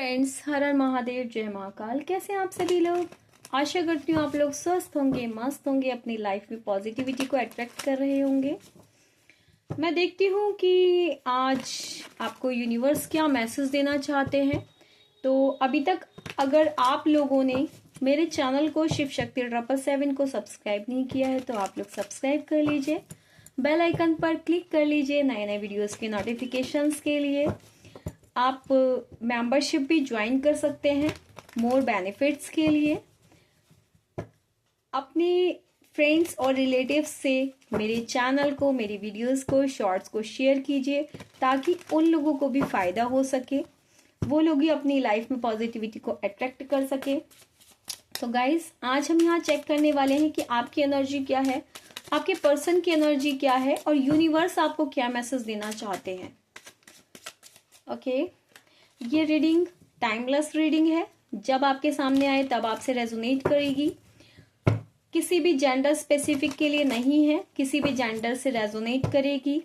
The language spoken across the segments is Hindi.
फ्रेंड्स, हर हर महादेव, जय महाकाल। कैसे हैं आप सभी लोग? आशा करती हूँ आप लोग स्वस्थ होंगे, मस्त होंगे, अपनी लाइफ में पॉजिटिविटी को अट्रैक्ट कर रहे होंगे। मैं देखती हूँ कि आज आपको यूनिवर्स क्या मैसेज देना चाहते हैं। तो अभी तक अगर आप लोगों ने मेरे चैनल को शिव शक्ति 777 को सब्सक्राइब नहीं किया है तो आप लोग सब्सक्राइब कर लीजिए, बेल आइकन पर क्लिक कर लीजिए नए नए वीडियोस के नोटिफिकेशंस के लिए। आप मेंबरशिप भी ज्वाइन कर सकते हैं मोर बेनिफिट्स के लिए। अपनी फ्रेंड्स और रिलेटिव्स से मेरे चैनल को, मेरी वीडियोस को, शॉर्ट्स को शेयर कीजिए ताकि उन लोगों को भी फायदा हो सके, वो लोग ही अपनी लाइफ में पॉजिटिविटी को अट्रैक्ट कर सके। तो गाइज, आज हम यहाँ चेक करने वाले हैं कि आपकी एनर्जी क्या है, आपके पर्सन की एनर्जी क्या है और यूनिवर्स आपको क्या मैसेज देना चाहते हैं। ओके, ये रीडिंग टाइमलेस रीडिंग है। जब आपके सामने आए तब आपसे रेजोनेट करेगी। किसी भी जेंडर स्पेसिफिक के लिए नहीं है, किसी भी जेंडर से रेजोनेट करेगी।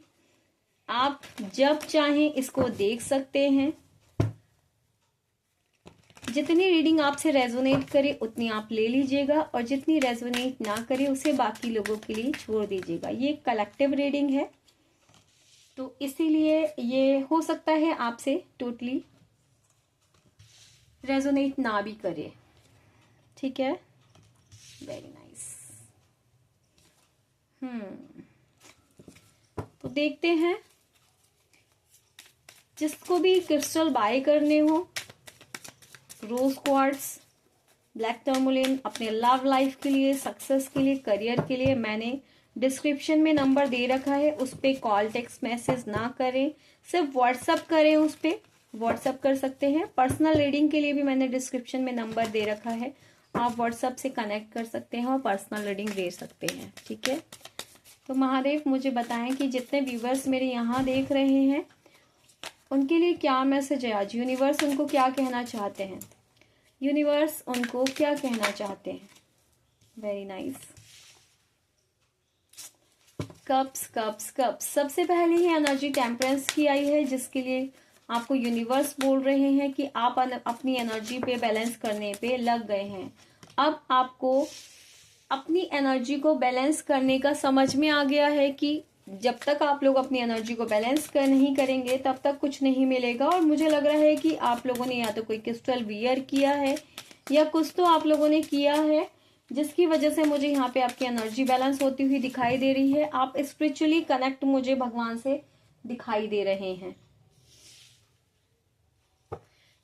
आप जब चाहें इसको देख सकते हैं। जितनी रीडिंग आपसे रेजोनेट करे उतनी आप ले लीजिएगा और जितनी रेजोनेट ना करे उसे बाकी लोगों के लिए छोड़ दीजिएगा। ये कलेक्टिव रीडिंग है तो इसीलिए ये हो सकता है आपसे टोटली रेजोनेट ना भी करे। ठीक है, वेरी नाइस। तो देखते हैं, जिसको भी क्रिस्टल बाय करने हो, रोज क्वार्ट्स, ब्लैक टर्मोलिन, अपने लव लाइफ के लिए, सक्सेस के लिए, करियर के लिए, मैंने डिस्क्रिप्शन में नंबर दे रखा है। उस पे कॉल टेक्स्ट मैसेज ना करें, सिर्फ व्हाट्सअप करें। उस पे व्हाट्सअप कर सकते हैं। पर्सनल रीडिंग के लिए भी मैंने डिस्क्रिप्शन में नंबर दे रखा है, आप व्हाट्सअप से कनेक्ट कर सकते हैं और पर्सनल रीडिंग दे सकते हैं। ठीक है, तो महादेव मुझे बताएं कि जितने व्यूवर्स मेरे यहाँ देख रहे हैं उनके लिए क्या मैसेज है आज। यूनिवर्स उनको क्या कहना चाहते हैं, यूनिवर्स उनको क्या कहना चाहते हैं। Very nice. Cups cups cups, सबसे पहले ही एनर्जी टेम्परेंस की आई है, जिसके लिए आपको यूनिवर्स बोल रहे हैं कि आप अपनी एनर्जी पे बैलेंस करने पे लग गए हैं। अब आपको अपनी एनर्जी को बैलेंस करने का समझ में आ गया है कि जब तक आप लोग अपनी एनर्जी को बैलेंस नहीं करेंगे तब तक कुछ नहीं मिलेगा। और मुझे लग रहा है कि आप लोगों ने या तो कोई क्रिस्टल वियर किया है या कुछ तो आप लोगों ने किया है, जिसकी वजह से मुझे यहाँ पे आपकी एनर्जी बैलेंस होती हुई दिखाई दे रही है। आप स्पिरिचुअली कनेक्ट मुझे भगवान से दिखाई दे रहे हैं।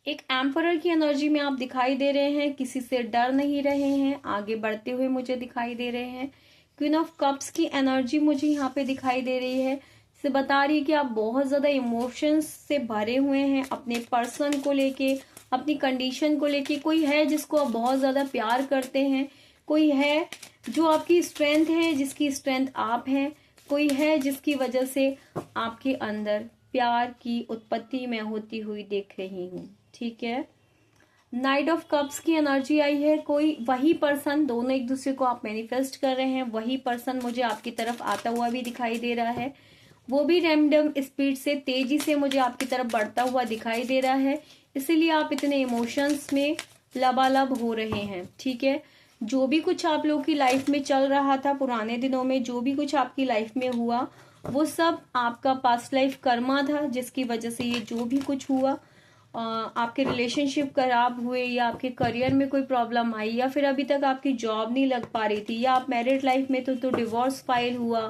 एक एम्परर की एनर्जी में आप दिखाई दे रहे हैं, किसी से डर नहीं रहे हैं, आगे बढ़ते हुए मुझे दिखाई दे रहे हैं। क्वीन ऑफ कप्स की एनर्जी मुझे यहाँ पे दिखाई दे रही है, से बता रही है कि आप बहुत ज्यादा इमोशंस से भरे हुए हैं अपने पर्सन को लेके, अपनी कंडीशन को लेके। कोई है जिसको आप बहुत ज्यादा प्यार करते हैं, कोई है जो आपकी स्ट्रेंथ है, जिसकी स्ट्रेंथ आप हैं, कोई है जिसकी वजह से आपके अंदर प्यार की उत्पत्ति में होती हुई देख रही हूँ। ठीक है, नाइट ऑफ कप्स की एनर्जी आई है। कोई वही पर्सन, दोनों एक दूसरे को आप मैनिफेस्ट कर रहे हैं, वही पर्सन मुझे आपकी तरफ आता हुआ भी दिखाई दे रहा है। वो भी रैंडम स्पीड से, तेजी से मुझे आपकी तरफ बढ़ता हुआ दिखाई दे रहा है। इसीलिए आप इतने इमोशंस में लबालब हो रहे हैं। ठीक है, जो भी कुछ आप लोगों की लाइफ में चल रहा था पुराने दिनों में, जो भी कुछ आपकी लाइफ में हुआ, वो सब आपका पास्ट लाइफ कर्मा था, जिसकी वजह से ये जो भी कुछ हुआ, आपके रिलेशनशिप खराब हुए या आपके करियर में कोई प्रॉब्लम आई या फिर अभी तक आपकी जॉब नहीं लग पा रही थी या आप मैरिड लाइफ में तो डिवोर्स फाइल हुआ,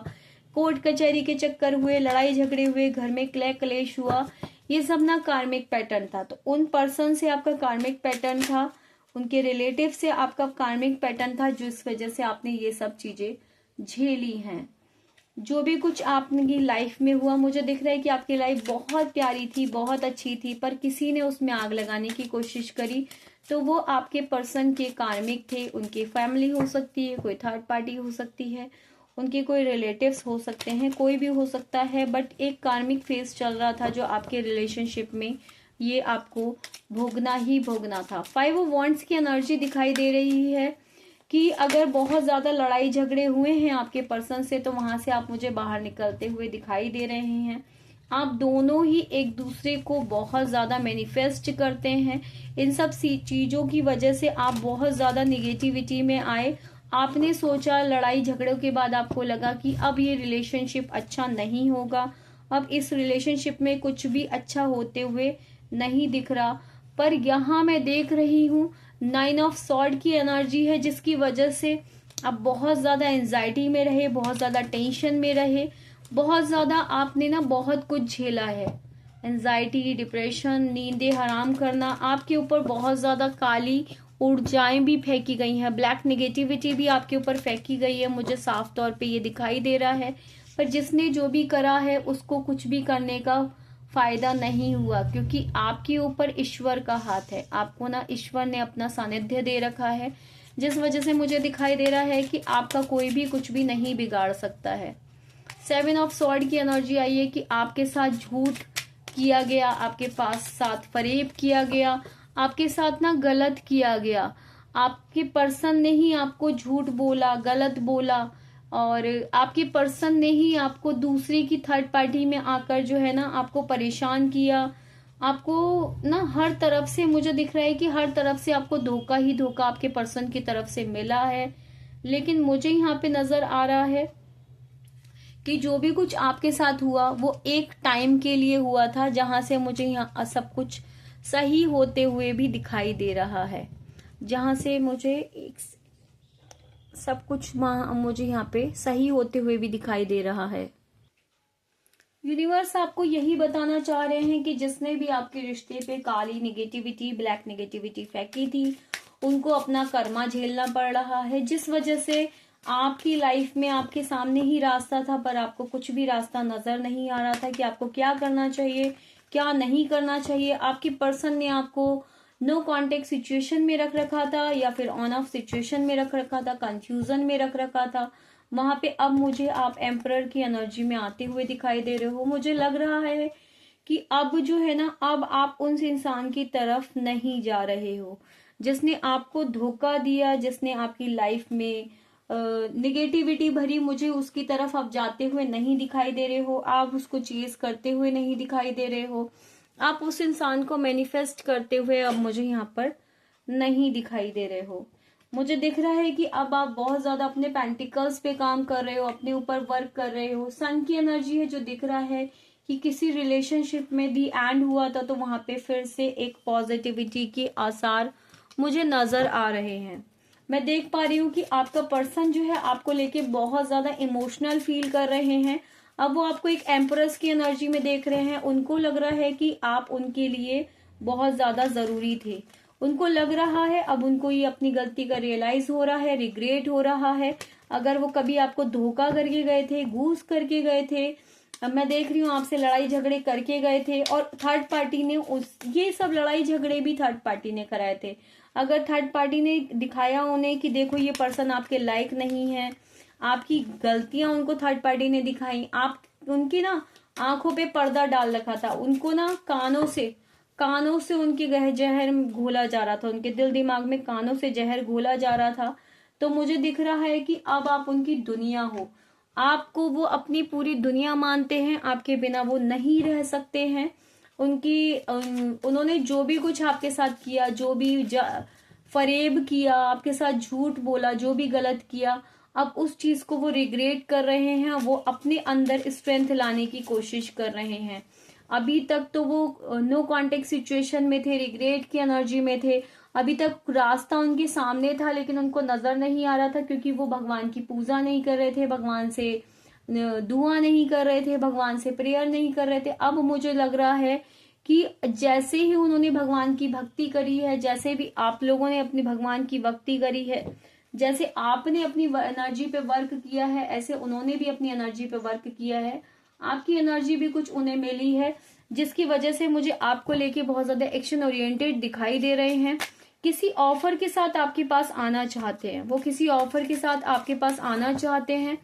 कोर्ट कचहरी के चक्कर हुए, लड़ाई झगड़े हुए, घर में क्लह कलेश हुआ, ये सब ना कार्मिक पैटर्न था। तो उन पर्सन से आपका कार्मिक पैटर्न था, उनके रिलेटिव से आपका कार्मिक पैटर्न था, जिस वजह से आपने ये सब चीजें झेली हैं। जो भी कुछ आपकी लाइफ में हुआ, मुझे दिख रहा है कि आपकी लाइफ बहुत प्यारी थी, बहुत अच्छी थी, पर किसी ने उसमें आग लगाने की कोशिश करी। तो वो आपके पर्सन के कार्मिक थे, उनकी फैमिली हो सकती है, कोई थर्ड पार्टी हो सकती है, उनके कोई रिलेटिव्स हो सकते हैं, कोई भी हो सकता है। बट एक कार्मिक फेज चल रहा था जो आपके रिलेशनशिप में ये आपको भोगना ही भोगना था। 5 ऑफ वॉन्ड्स की एनर्जी दिखाई दे रही है कि अगर बहुत ज्यादा लड़ाई झगड़े हुए हैं आपके पर्सन से तो वहां से आप मुझे बाहर निकलते हुए दिखाई दे रहे हैं। आप दोनों ही एक दूसरे को बहुत ज्यादा मैनिफेस्ट करते हैं। इन सब चीजों की वजह से आप बहुत ज्यादा निगेटिविटी में आए। आपने सोचा, लड़ाई झगड़ों के बाद आपको लगा कि अब ये रिलेशनशिप अच्छा नहीं होगा, अब इस रिलेशनशिप में कुछ भी अच्छा होते हुए नहीं दिख रहा। पर यहाँ मैं देख रही हूँ 9 ऑफ सॉर्ड की एनर्जी है, जिसकी वजह से आप बहुत ज्यादा एंजाइटी में रहे, बहुत ज्यादा टेंशन में रहे, बहुत ज्यादा आपने ना बहुत कुछ झेला है। एंजाइटी, डिप्रेशन, नींदें हराम करना, आपके ऊपर बहुत ज्यादा काली ऊर्जाएं भी फेंकी गई हैं, ब्लैक नेगेटिविटी भी आपके ऊपर फेंकी गई है, मुझे साफ तौर पे ये दिखाई दे रहा है। पर जिसने जो भी करा है उसको कुछ भी करने का फायदा नहीं हुआ, क्योंकि आपके ऊपर ईश्वर का हाथ है। आपको ना ईश्वर ने अपना सानिध्य दे रखा है, जिस वजह से मुझे दिखाई दे रहा है कि आपका कोई भी कुछ भी नहीं बिगाड़ सकता है। 7 ऑफ सॉर्ड की एनर्जी आई है कि आपके साथ झूठ किया गया, आपके पास साथ फरेब किया गया, आपके साथ ना गलत किया गया। आपके पर्सन ने ही आपको झूठ बोला, गलत बोला, और आपके पर्सन ने ही आपको दूसरे की थर्ड पार्टी में आकर जो है ना आपको परेशान किया। आपको ना हर तरफ से मुझे दिख रहा है कि हर तरफ से आपको धोखा ही धोखा आपके पर्सन की तरफ से मिला है। लेकिन मुझे यहाँ पे नजर आ रहा है कि जो भी कुछ आपके साथ हुआ वो एक टाइम के लिए हुआ था, जहां से मुझे यहाँ सब कुछ सही होते हुए भी दिखाई दे रहा है, जहां से मुझे सब कुछ मुझे यहाँ पे सही होते हुए भी दिखाई दे रहा है। यूनिवर्स आपको यही बताना चाह रहे हैं कि जिसने भी आपके रिश्ते पे काली नेगेटिविटी, ब्लैक नेगेटिविटी फेंकी थी, उनको अपना कर्मा झेलना पड़ रहा है, जिस वजह से आपकी लाइफ में आपके सामने ही रास्ता था, पर आपको कुछ भी रास्ता नजर नहीं आ रहा था कि आपको क्या करना चाहिए, क्या नहीं करना चाहिए। आपकी पर्सन ने आपको नो कांटेक्ट सिचुएशन में रख रखा था, या फिर ऑन ऑफ सिचुएशन में रख रखा था, कंफ्यूजन में रख रखा था। वहां पे अब मुझे आप एम्परर की एनर्जी में आते हुए दिखाई दे रहे हो। मुझे लग रहा है कि अब जो है ना, अब आप उस इंसान की तरफ नहीं जा रहे हो जिसने आपको धोखा दिया, जिसने आपकी लाइफ में निगेटिविटी भरी, मुझे उसकी तरफ आप जाते हुए नहीं दिखाई दे रहे हो। आप उसको चेज करते हुए नहीं दिखाई दे रहे हो। आप उस इंसान को मैनिफेस्ट करते हुए अब मुझे यहाँ पर नहीं दिखाई दे रहे हो। मुझे दिख रहा है कि अब आप बहुत ज्यादा अपने पेंटिकल्स पे काम कर रहे हो, अपने ऊपर वर्क कर रहे हो। सन की एनर्जी है जो दिख रहा है कि किसी रिलेशनशिप में दी एंड हुआ था, तो वहां पे फिर से एक पॉजिटिविटी के आसार मुझे नजर आ रहे हैं। मैं देख पा रही हूँ कि आपका पर्सन जो है आपको लेके बहुत ज्यादा इमोशनल फील कर रहे हैं। अब वो आपको एक एम्प्रेस की एनर्जी में देख रहे हैं। उनको लग रहा है कि आप उनके लिए बहुत ज्यादा जरूरी थे। उनको लग रहा है, अब उनको ये अपनी गलती का रियलाइज हो रहा है, रिग्रेट हो रहा है। अगर वो कभी आपको धोखा करके गए थे, घूस करके गए थे, अब मैं देख रही हूँ आपसे लड़ाई झगड़े करके गए थे, और थर्ड पार्टी ने ये सब लड़ाई झगड़े भी थर्ड पार्टी ने कराए थे। अगर थर्ड पार्टी ने दिखाया उन्हें कि देखो ये पर्सन आपके लायक नहीं है, आपकी गलतियां उनको थर्ड पार्टी ने दिखाई, आप उनकी ना आंखों पे पर्दा डाल रखा था, उनको ना कानों से उनके जहर घोला जा रहा था, उनके दिल दिमाग में कानों से जहर घोला जा रहा था। तो मुझे दिख रहा है कि अब आप उनकी दुनिया हो, आपको वो अपनी पूरी दुनिया मानते हैं, आपके बिना वो नहीं रह सकते हैं। उन्होंने जो भी कुछ आपके साथ किया, जो भी फरेब किया, आपके साथ झूठ बोला, जो भी गलत किया, अब उस चीज को वो रिग्रेट कर रहे हैं। वो अपने अंदर स्ट्रेंथ लाने की कोशिश कर रहे हैं। अभी तक तो वो नो कांटेक्ट सिचुएशन में थे, रिग्रेट की एनर्जी में थे। अभी तक रास्ता उनके सामने था, लेकिन उनको नजर नहीं आ रहा था, क्योंकि वो भगवान की पूजा नहीं कर रहे थे, भगवान से दुआ नहीं कर रहे थे, भगवान से प्रेयर नहीं कर रहे थे। अब मुझे लग रहा है कि जैसे ही उन्होंने भगवान की भक्ति करी है, जैसे भी आप लोगों ने अपनी भगवान की भक्ति करी है, जैसे आपने अपनी एनर्जी पे वर्क किया है, ऐसे उन्होंने भी अपनी एनर्जी पे वर्क किया है। आपकी एनर्जी भी कुछ उन्हें मिली है, जिसकी वजह से मुझे आपको लेके बहुत ज्यादा एक्शन ओरिएंटेड दिखाई दे रहे हैं। किसी ऑफर के साथ आपके पास आना चाहते हैं, वो किसी ऑफर के साथ आपके पास आना चाहते हैं।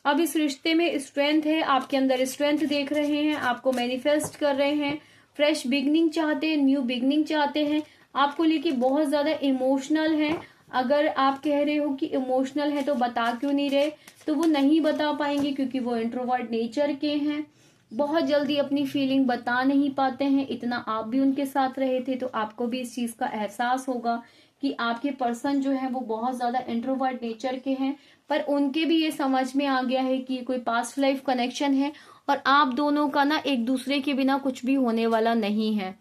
अब इस रिश्ते में स्ट्रेंथ है, आपके अंदर स्ट्रेंथ देख रहे हैं, आपको मैनिफेस्ट कर रहे हैं, फ्रेश बिगनिंग चाहते हैं, न्यू बिगनिंग चाहते हैं, आपको लेके बहुत ज्यादा इमोशनल हैं। अगर आप कह रहे हो कि इमोशनल है तो बता क्यों नहीं रहे, तो वो नहीं बता पाएंगे, क्योंकि वो इंट्रोवर्ट नेचर के हैं। बहुत जल्दी अपनी फीलिंग बता नहीं पाते हैं। इतना आप भी उनके साथ रहे थे तो आपको भी इस चीज का एहसास होगा कि आपके पर्सन जो है वो बहुत ज्यादा इंट्रोवर्ट नेचर के हैं, पर उनके भी ये समझ में आ गया है कि ये कोई पास्ट लाइफ कनेक्शन है और आप दोनों का ना एक दूसरे के बिना कुछ भी होने वाला नहीं है।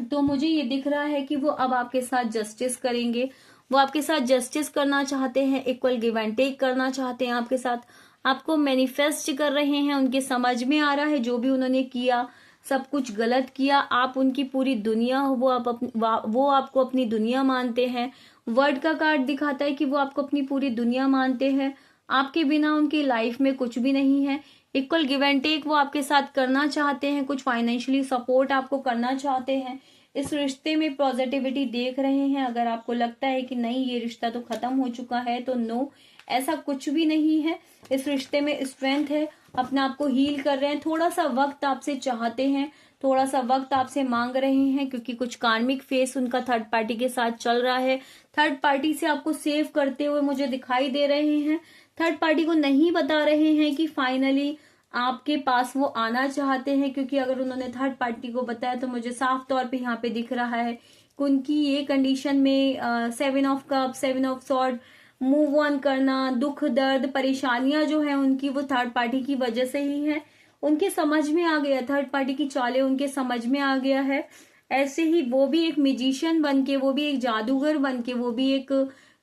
तो मुझे ये दिख रहा है कि वो अब आपके साथ जस्टिस करेंगे, वो आपके साथ जस्टिस करना चाहते हैं, इक्वल गिव एंड टेक करना चाहते हैं आपके साथ, आपको मैनिफेस्ट कर रहे हैं। उनके समझ में आ रहा है जो भी उन्होंने किया सब कुछ गलत किया, आप उनकी पूरी दुनिया हो, वो आपको अपनी दुनिया मानते हैं। वर्ड का कार्ड दिखाता है कि वो आपको अपनी पूरी दुनिया मानते हैं, आपके बिना उनकी लाइफ में कुछ भी नहीं है। इक्वल गिव एंड टेक वो आपके साथ करना चाहते हैं, कुछ फाइनेंशियली सपोर्ट आपको करना चाहते हैं। इस रिश्ते में पॉजिटिविटी देख रहे हैं। अगर आपको लगता है कि नहीं ये रिश्ता तो खत्म हो चुका है, तो नो, ऐसा कुछ भी नहीं है। इस रिश्ते में स्ट्रेंथ है, अपने आप को हील कर रहे हैं। थोड़ा सा वक्त आपसे चाहते हैं, थोड़ा सा वक्त आपसे मांग रहे हैं, क्योंकि कुछ कार्मिक फेस उनका थर्ड पार्टी के साथ चल रहा है। थर्ड पार्टी से आपको सेव करते हुए मुझे दिखाई दे रहे हैं। थर्ड पार्टी को नहीं बता रहे हैं कि फाइनली आपके पास वो आना चाहते हैं, क्योंकि अगर उन्होंने थर्ड पार्टी को बताया तो मुझे साफ तौर पे यहाँ पे दिख रहा है कि उनकी ये कंडीशन में 7 of cup, 7 of sword, move on करना, दुख दर्द परेशानियां जो है उनकी वो थर्ड पार्टी की वजह से ही है। उनके समझ में आ गया, थर्ड पार्टी की चालें उनके समझ में आ गया है। ऐसे ही वो भी एक म्यूजिशियन बन के, वो भी एक जादूगर बन के, वो भी एक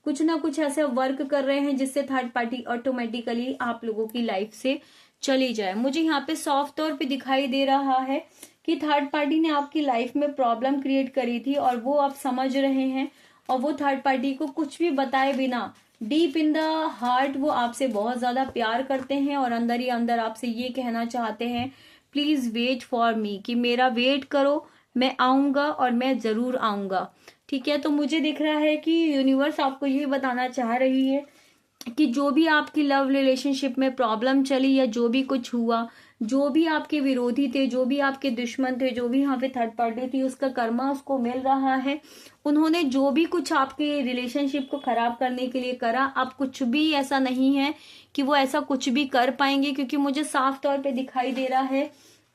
कुछ ना कुछ ऐसा वर्क कर रहे हैं जिससे थर्ड पार्टी ऑटोमेटिकली आप लोगों की लाइफ से चली जाए। मुझे यहाँ पे सॉफ्ट तौर पे दिखाई दे रहा है कि थर्ड पार्टी ने आपकी लाइफ में प्रॉब्लम क्रिएट करी थी और वो आप समझ रहे हैं, और वो थर्ड पार्टी को कुछ भी बताए बिना डीप इन द हार्ट वो आपसे बहुत ज्यादा प्यार करते हैं और अंदर ही अंदर आपसे ये कहना चाहते हैं, प्लीज वेट फॉर मी, कि मेरा वेट करो, मैं आऊंगा और मैं जरूर आऊंगा। ठीक है, तो मुझे दिख रहा है कि यूनिवर्स आपको ये बताना चाह रही है कि जो भी आपकी लव रिलेशनशिप में प्रॉब्लम चली या जो भी कुछ हुआ, जो भी आपके विरोधी थे, जो भी आपके दुश्मन थे, जो भी यहाँ पे थर्ड पार्टी थी, उसका कर्मा उसको मिल रहा है। उन्होंने जो भी कुछ आपके रिलेशनशिप को खराब करने के लिए करा, अब कुछ भी ऐसा नहीं है कि वो ऐसा कुछ भी कर पाएंगे, क्योंकि मुझे साफ तौर पे दिखाई दे रहा है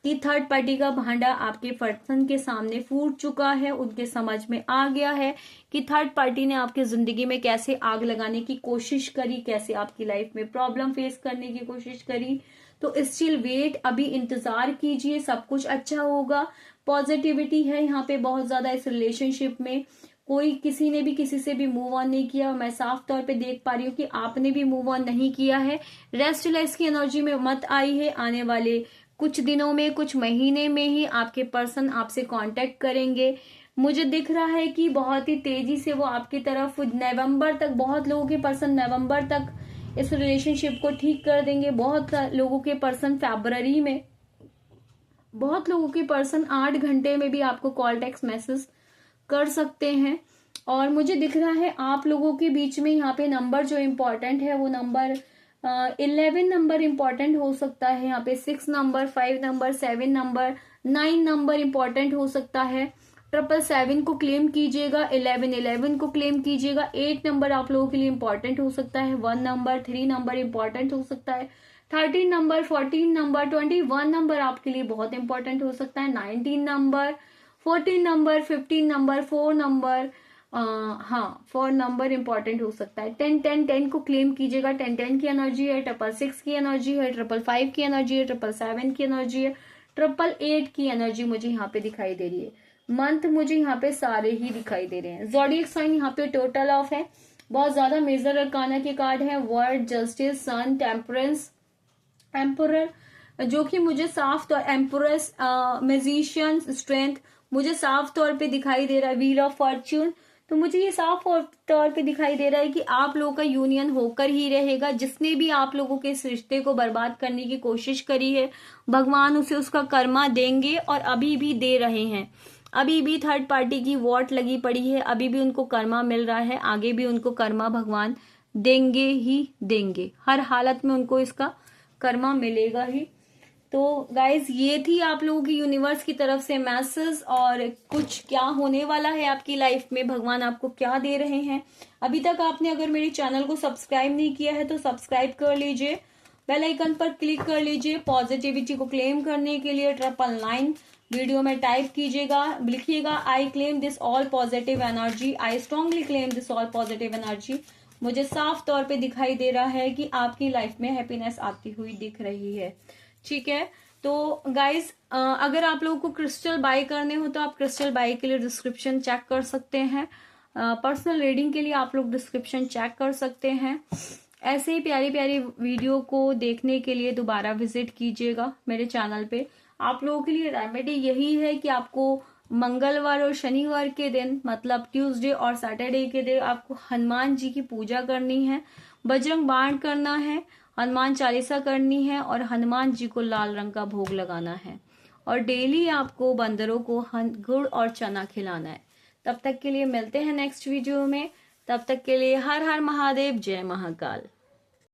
कि थर्ड पार्टी का भांडा आपके पर्सन के सामने फूट चुका है। उनके समझ में आ गया है कि थर्ड पार्टी ने आपकी जिंदगी में कैसे आग लगाने की कोशिश करी, कैसे आपकी लाइफ में प्रॉब्लम फेस करने की कोशिश करी। तो स्टिल वेट, अभी इंतजार कीजिए, सब कुछ अच्छा होगा। पॉजिटिविटी है यहाँ पे बहुत ज्यादा इस रिलेशनशिप में। कोई किसी ने भी किसी से भी मूव ऑन नहीं किया, मैं साफ तौर पे देख पा रही हूँ कि आपने भी मूव ऑन नहीं किया है। रेस्टलेस की एनर्जी में मत आई है। आने वाले कुछ दिनों में, कुछ महीने में ही आपके पर्सन आपसे कांटेक्ट करेंगे। मुझे दिख रहा है कि बहुत ही तेजी से वो आपकी तरफ नवंबर तक, बहुत लोगों के पर्सन नवंबर तक इस रिलेशनशिप को ठीक कर देंगे। बहुत लोगों के पर्सन फरवरी में, बहुत लोगों के पर्सन 8 घंटे में भी आपको कॉल, टेक्स्ट मैसेज कर सकते हैं। और मुझे दिख रहा है आप लोगों के बीच में यहाँ पे नंबर जो इम्पोर्टेंट है वो नंबर 11 नंबर इम्पोर्टेंट हो सकता है। यहाँ पे 6 number, 5 number, 7 number, 9 number important हो सकता है। 777 को क्लेम कीजिएगा, 1111 को क्लेम कीजिएगा। 8 नंबर आप लोगों के लिए इम्पोर्टेंट हो सकता है। 1 नंबर, 3 नंबर इम्पोर्टेंट हो सकता है। 13 नंबर, 14 नंबर, 21 नंबर आपके लिए बहुत इंपॉर्टेंट हो सकता है। 19 नंबर, 14 नंबर, 15 नंबर, 4 नंबर, हाँ 4 नंबर इंपॉर्टेंट हो सकता है। 10 10 10 को क्लेम कीजिएगा। 10 10 की एनर्जी है, 666 की एनर्जी है, 555 की एनर्जी है, 777 की एनर्जी है, 888 की एनर्जी मुझे यहाँ पे दिखाई दे रही है। मंथ मुझे यहाँ पे सारे ही दिखाई दे रहे हैं। ज़ोडिएक साइन यहाँ पे टोटल ऑफ है, बहुत ज्यादा मेजर अरकाना के कार्ड है। वर्ड, जस्टिस, सन, टेम्परेंस, एम्परर, जो कि मुझे साफ तौर, एम्परेस, मैजिशियन, स्ट्रेंथ मुझे साफ तौर पे दिखाई दे रहा है। व्हील ऑफ फॉर्च्यून, तो मुझे ये साफ तौर पे दिखाई दे रहा है कि आप लोगों का यूनियन होकर ही रहेगा। जिसने भी आप लोगों के इस रिश्ते को बर्बाद करने की कोशिश करी है, भगवान उसे उसका कर्मा देंगे और अभी भी दे रहे हैं। अभी भी थर्ड पार्टी की वॉट लगी पड़ी है, अभी भी उनको कर्मा मिल रहा है, आगे भी उनको कर्मा भगवान देंगे ही देंगे। हर हालत में उनको इसका कर्मा मिलेगा ही। तो गाइज ये थी आप लोगों की यूनिवर्स की तरफ से मैसेज, और कुछ क्या होने वाला है आपकी लाइफ में, भगवान आपको क्या दे रहे हैं। अभी तक आपने अगर मेरे चैनल को सब्सक्राइब नहीं किया है तो सब्सक्राइब कर लीजिए, बेल आइकन पर क्लिक कर लीजिए। पॉजिटिविटी को क्लेम करने के लिए 999 वीडियो में टाइप कीजिएगा, लिखिएगा I claim this all positive energy, I strongly claim this all positive energy. मुझे साफ तौर पे दिखाई दे रहा है कि आपकी लाइफ में हैप्पीनेस आती हुई दिख रही है। ठीक है, तो गाइज अगर आप लोगों को क्रिस्टल बाय करने हो तो आप क्रिस्टल बाय के लिए डिस्क्रिप्शन चेक कर सकते हैं। पर्सनल रीडिंग के लिए आप लोग डिस्क्रिप्शन चेक कर सकते हैं। ऐसे ही प्यारी प्यारी वीडियो को देखने के लिए दोबारा विजिट कीजिएगा मेरे चैनल पे। आप लोगों के लिए रेमेडी यही है कि आपको मंगलवार और शनिवार के दिन, मतलब ट्यूसडे और सैटरडे के दिन, आपको हनुमान जी की पूजा करनी है, बजरंग बाण करना है, हनुमान चालीसा करनी है और हनुमान जी को लाल रंग का भोग लगाना है। और डेली आपको बंदरों को गुड़ और चना खिलाना है। तब तक के लिए मिलते हैं नेक्स्ट वीडियो में। तब तक के लिए हर हर महादेव, जय महाकाल।